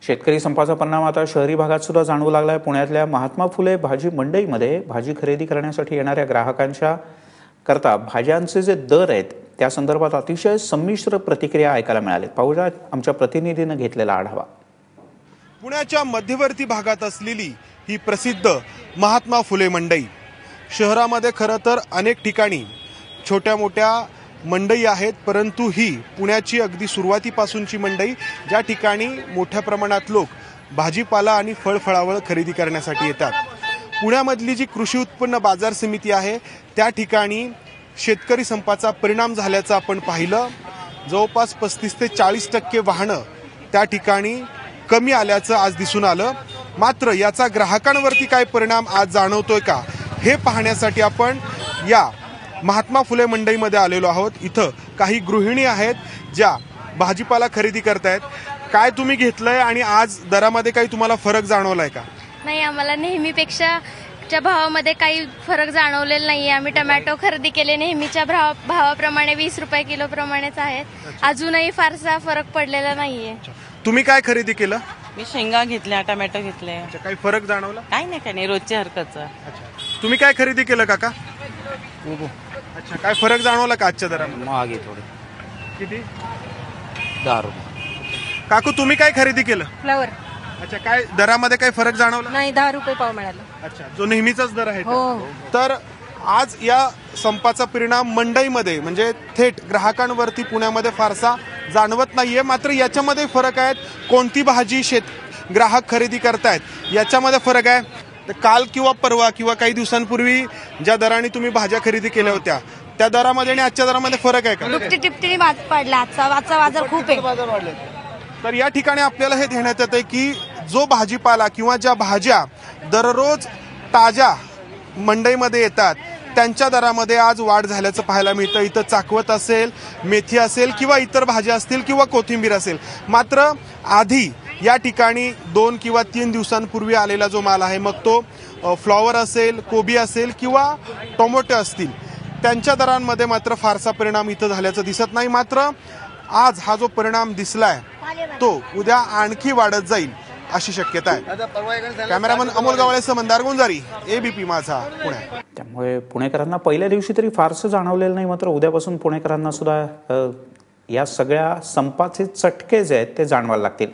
शेतकरी संपाचा परिणाम आता शहरी भागात सुद्धा जाणवू लागलाय। पुण्यातल्या महात्मा फुले भाजी मंडईमध्ये भाजी खरेदी करण्यासाठी येणाऱ्या ग्राहकांच्या करता भाज्यांचे जे दर आहेत त्या संदर्भात अतिशय संमिश्र प्रतिक्रिया ऐकायला मिळाल्या। पाहूया आमच्या प्रतिनिधीने घेतलेला आढावा। पुण्याच्या मध्यवर्ती भागात असलेली ही प्रसिद्ध महात्मा फुले मंडई शहरामध्ये खरं तर अनेक ठिकाणी छोट्या मोठ्या मंडई आहेत, परंतु ही पुण्याची अगदी सुरुवातीपासूनची मंडई ज्या ठिकाणी मोठ्या प्रमाणात लोक भाजीपाला आणि फळफळावळ खरेदी करण्यासाठी येतात। पुण्यामधली जी कृषी उत्पन्न बाजार समिती आहे त्या ठिकाणी शेतकरी संपाचा परिणाम झाल्याचं आपण पाहिलं। जवळपास 35 ते 40% वाहनं त्या ठिकाणी कमी आल्याचं आज दिसून आलं। मात्र याचा ग्राहकांवरती काय परिणाम आज जाणवतोय का हे पाहण्यासाठी आपण या महात्मा फुले मंडईमध्ये आलेलो आहोत। इथं काही गृहिणी आहेत ज्या भाजीपाला खरेदी करतायत। काय तुम्ही घेतलंय आणि आज दरामध्ये काही तुम्हाला फरक जाणवलाय का? नाही, आम्हाला नेहमीपेक्षा भावामध्ये काही फरक जाणवलेला नाहीये। आम्ही टोमॅटो खरेदी केले नेहमीच्या भावाप्रमाणे 20 रुपये किलो प्रमाणेच आहेत। अजूनही फारसा फरक पडलेला नाहीये। तुम्ही काय खरेदी केलं? मी शेंगा घेतल्या, टोमॅटो घेतले। काही फरक जाणवला? काही नाही रोजच्या हरकतचा। तुम्ही काय खरेदी केलं काका? अच्छा, काय फरक जाणवला का आजच्या दरामध्ये? महाग थोडे। किती? 10 रुपये। काकू तुम्ही काय खरेदी केलं? फ्लावर। अच्छा, काय दरामध्ये काय फरक जाणवला? नाही, 10 रुपये पाव मिळाला। अच्छा, जो नेहमीचाच दर आहे हो। तर आज या संपाचा परिणाम मंडईमध्ये म्हणजे थेट ग्राहकांवरती पुण्यामध्ये फारसा जाणवत नाहीये। मात्र याच्यामध्ये फरक आहेत। कोणती भाजी ग्राहक खरेदी करतायत याच्यामध्ये फरक आहे। तर काल किंवा परवा किंवा काही दिवसांपूर्वी ज्या दराने तुम्ही भाज्या खरेदी केल्या होत्या त्या दरामध्ये आणि आजच्या दरामध्ये फरक आहे का? दुपटी पडला आजचा बाजार खूप आहे। तर या ठिकाणी आपल्याला हे ध्यानात येतं की जो भाजीपाला किंवा ज्या भाज्या दररोज ताज्या मंडईमध्ये येतात त्यांच्या दरामध्ये आज वाढ झाल्याचं पाहायला मिळतं। इथं चाकवत असेल, मेथी असेल किंवा इतर भाज्या असतील किंवा कोथिंबीर असेल। मात्र आधी या ठिकाणी 2 किंवा 3 दिवसांपूर्वी आलेला जो माल आहे, मग तो फ्लॉवर असेल, कोबी असेल किंवा टोमॅटो असतील, त्यांच्या दरांमध्ये मात्र फारसा परिणाम इथं झाल्याचं दिसत नाही। मात्र आज हा जो परिणाम दिसलाय तो उद्या आणखी वाढत जाईल अशी शक्यता आहे। कॅमेरामन अमोल गावळेसह मंदार गुंजारी, एबीपी माझा, पुणे। त्यामुळे पुणेकरांना पहिल्या दिवशी तरी फारसं जाणवलेलं नाही, मात्र उद्यापासून पुणेकरांना सुद्धा या सगळ्या संपाचे चटके जे आहेत ते जाणवायला लागतील।